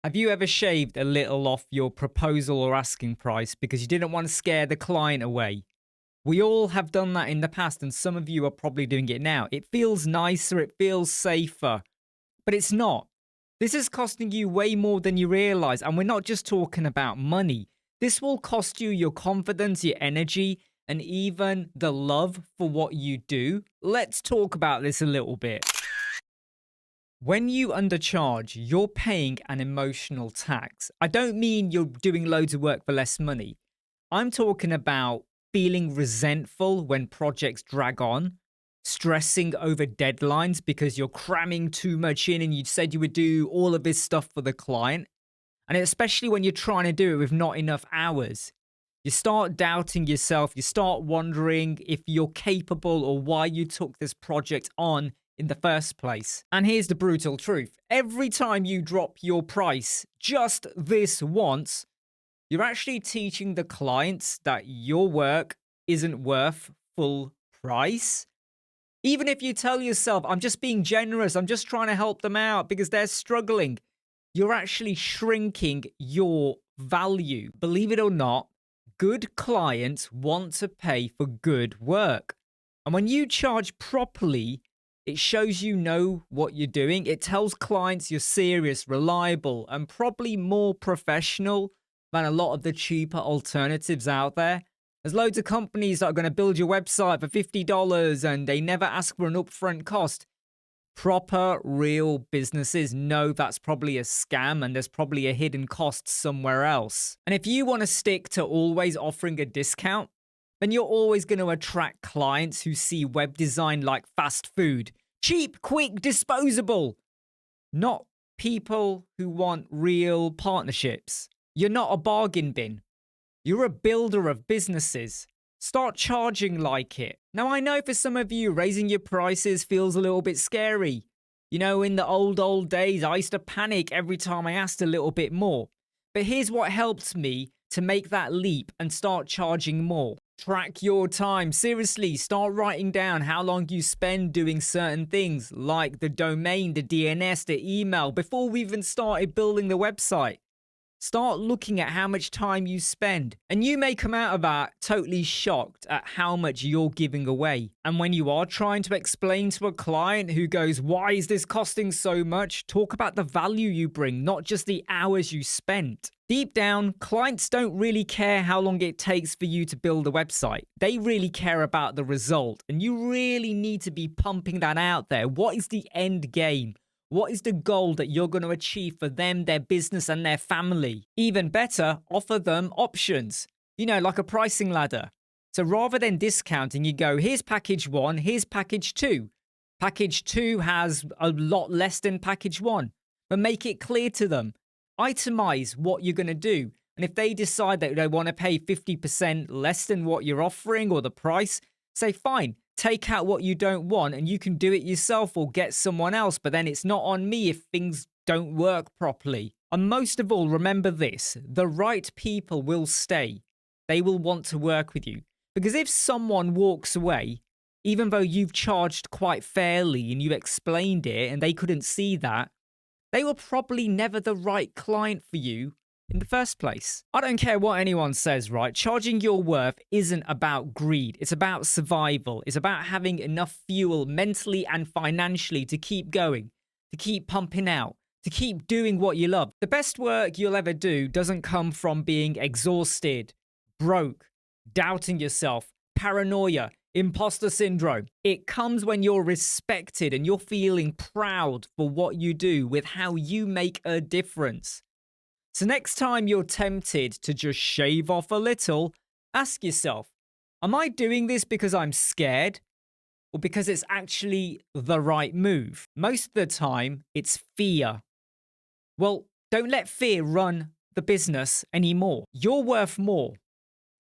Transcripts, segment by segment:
Have you ever shaved a little off your proposal or asking price because you didn't want to scare the client away? We all have done that in the past, and some of you are probably doing it now. It feels nicer, it feels safer, but it's not. This is costing you way more than you realize, and we're not just talking about money. This will cost you your confidence, your energy, and even the love for what you do. Let's talk about this a little bit. When you undercharge, you're paying an emotional tax. I don't mean you're doing loads of work for less money. I'm talking about feeling resentful when projects drag on, stressing over deadlines because you're cramming too much in and you said you would do all of this stuff for the client. And especially when you're trying to do it with not enough hours. You start doubting yourself. You start wondering if you're capable or why you took this project on in the first place. And here's the brutal truth. Every time you drop your price just this once, you're actually teaching the clients that your work isn't worth full price. Even if you tell yourself, I'm just being generous, I'm just trying to help them out because they're struggling, you're actually shrinking your value. Believe it or not, good clients want to pay for good work. And when you charge properly, it shows you know what you're doing. It tells clients you're serious, reliable, and probably more professional than a lot of the cheaper alternatives out there. There's loads of companies that are going to build your website for $50 and they never ask for an upfront cost. Proper, real businesses know that's probably a scam and there's probably a hidden cost somewhere else. And if you want to stick to always offering a discount, then you're always going to attract clients who see web design like fast food. Cheap, quick, disposable. Not people who want real partnerships. You're not a bargain bin. You're a builder of businesses. Start charging like it. Now, I know for some of you, raising your prices feels a little bit scary. You know, in the old days, I used to panic every time I asked a little bit more. But here's what helped me to make that leap and start charging more. Track your time. Seriously, start writing down how long you spend doing certain things like the domain, the DNS, the email before we even started building the website. Start looking at how much time you spend. And you may come out of that totally shocked at how much you're giving away. And when you are trying to explain to a client who goes, why is this costing so much? Talk about the value you bring, not just the hours you spent. Deep down, clients don't really care how long it takes for you to build a website. They really care about the result. And you really need to be pumping that out there. What is the end game? What is the goal that you're going to achieve for them, their business, and their family? Even better, offer them options. You know, like a pricing ladder. So rather than discounting, you go, here's package 1, here's package 2. Package 2 has a lot less than package 1. But make it clear to them. Itemize what you're going to do. And if they decide that they want to pay 50% less than what you're offering or the price, say, fine. Take out what you don't want and you can do it yourself or get someone else, but then it's not on me if things don't work properly. And most of all, remember this, the right people will stay. They will want to work with you. Because if someone walks away, even though you've charged quite fairly and you explained it and they couldn't see that, they were probably never the right client for you in the first place. I don't care what anyone says, right? Charging your worth isn't about greed. It's about survival. It's about having enough fuel mentally and financially to keep going, to keep pumping out, to keep doing what you love. The best work you'll ever do doesn't come from being exhausted, broke, doubting yourself, paranoia, imposter syndrome. It comes when you're respected and you're feeling proud for what you do with how you make a difference. So next time you're tempted to just shave off a little, ask yourself, am I doing this because I'm scared or because it's actually the right move? Most of the time, it's fear. Well, don't let fear run the business anymore. You're worth more,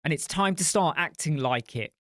and it's time to start acting like it.